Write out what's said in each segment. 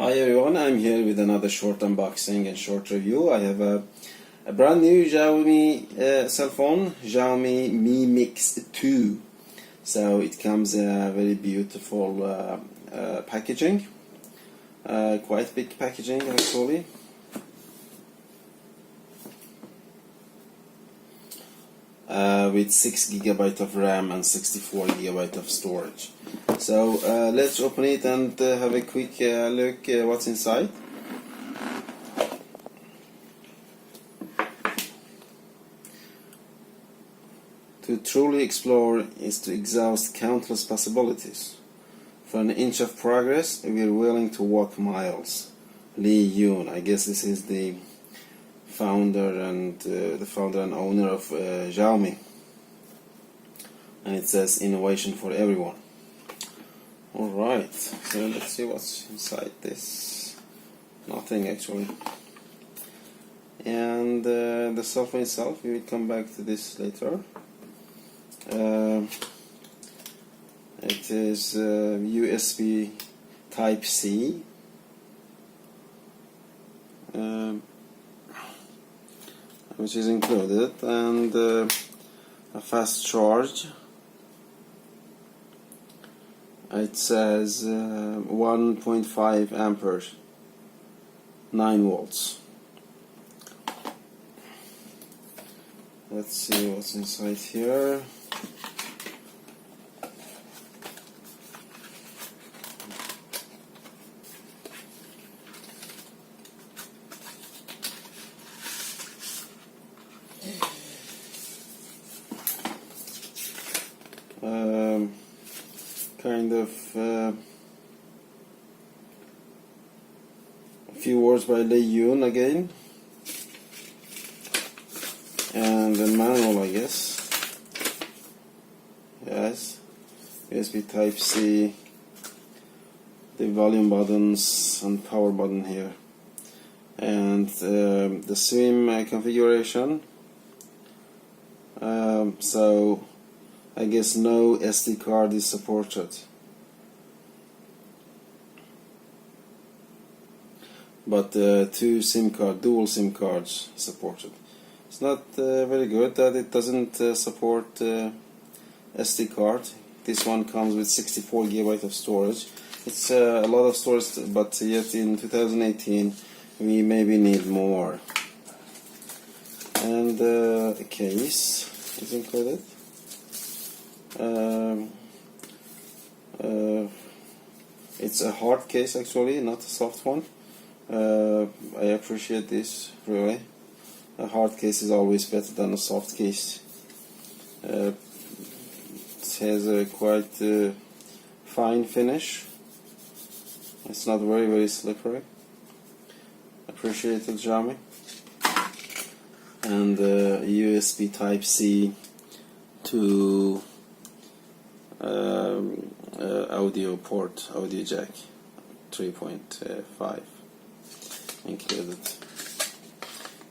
Hi everyone, I'm here with another short unboxing and short review. I have a brand new Xiaomi cell phone, Xiaomi Mi Mix 2. So it comes in a very beautiful packaging, quite big packaging actually. With 6 GB of RAM and 64 GB of storage. So let's open it and have a quick look what's inside. To truly explore is to exhaust countless possibilities. For an inch of progress, we're willing to walk miles. Li Yun, I guess this is the founder and owner of Xiaomi, and it says innovation for everyone. Alright, so let's see what's inside this. Nothing actually. And the cell phone itself, we will come back to this later. It is USB Type-C. Which is included, and a fast charge. It says 1.5 amperes, 9 volts. Let's see what's inside here. Kind of a few words by Li Yun again, and a manual, I guess. Yes, USB Type-C, the volume buttons and power button here, and the SIM configuration. So I guess no SD card is supported, but dual SIM cards supported. It's not very good that it doesn't support SD card. This one comes with 64 GB of storage. It's a lot of storage, but yet in 2018 we maybe need more. And a case is included. It's a hard case actually, not a soft one. I appreciate this really. A hard case is always better than a soft case. It has a quite fine finish. It's not very slippery. Appreciate it, Xiaomi. And USB Type-C to audio port, audio jack 3.5 included,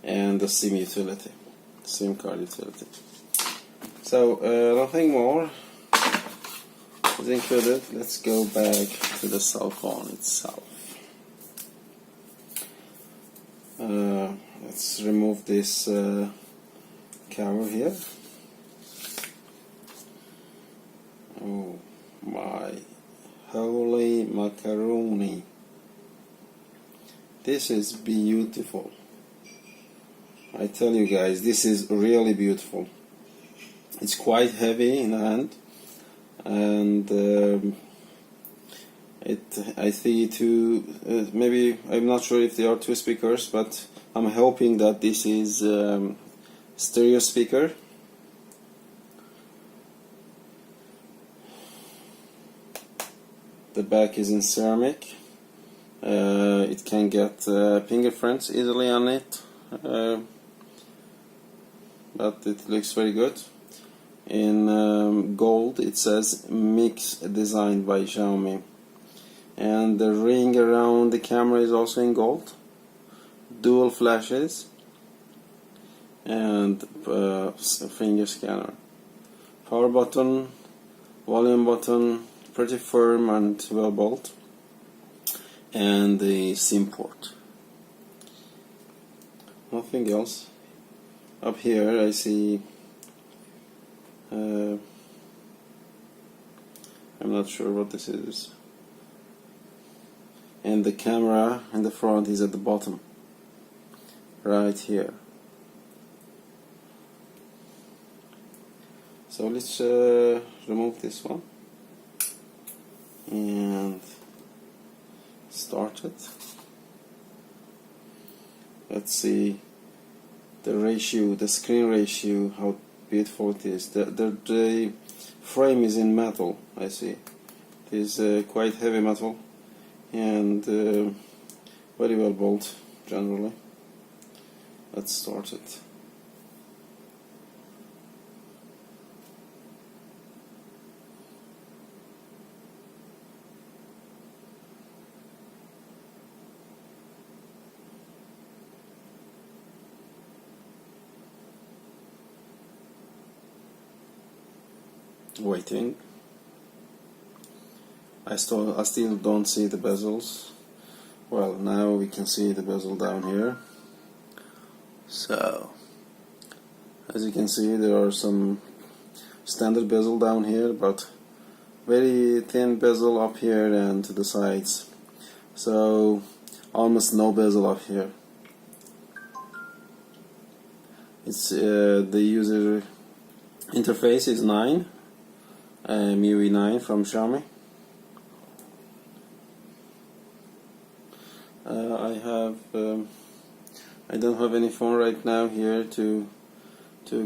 and the SIM card utility. So nothing more is included. Let's go back to the cell phone itself. Let's remove this cover here. Oh my holy macaroni. This is beautiful. I tell you guys, this is really beautiful. It's quite heavy in the hand, and I see two, maybe, I'm not sure if they are two speakers, but I'm hoping that this is stereo speaker. The back is in ceramic. It can get fingerprints easily on it, but it looks very good. In gold it says Mix designed by Xiaomi, and the ring around the camera is also in gold. Dual flashes and finger scanner. Power button, volume button, pretty firm and well built. and the SIM port. Nothing else. Up here I see I'm not sure what this is, and the camera in the front is at the bottom right here. So let's remove this one and start it. Let's see the ratio, the screen ratio, how beautiful it is. The frame is in metal, I see. It is quite heavy metal and very well built generally. Let's start it. Waiting. I still don't see the bezels. Well, now we can see the bezel down here. So, as you can see, there are some standard bezel down here, but very thin bezel up here and to the sides. So, almost no bezel up here. It's the user interface is 9. MIUI 9 from Xiaomi. I don't have any phone right now here to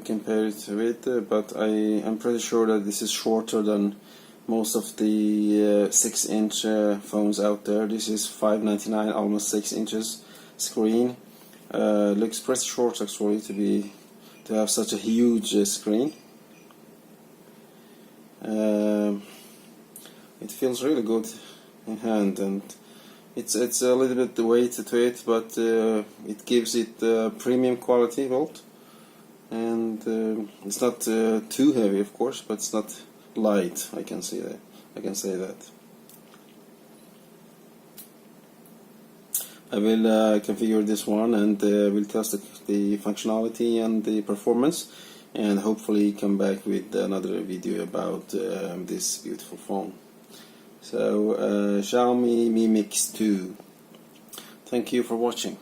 compare it with, but I'm pretty sure that this is shorter than most of the 6-inch phones out there. This is $5.99, almost 6 inches screen. Looks pretty short actually to have such a huge screen. It feels really good in hand, and it's a little bit weight to it, but it gives it premium quality built, and it's not too heavy, of course, but it's not light. I can say that. I will configure this one, and we'll test the functionality and the performance, and hopefully come back with another video about this beautiful phone. So Xiaomi Mi Mix 2. Thank you for watching.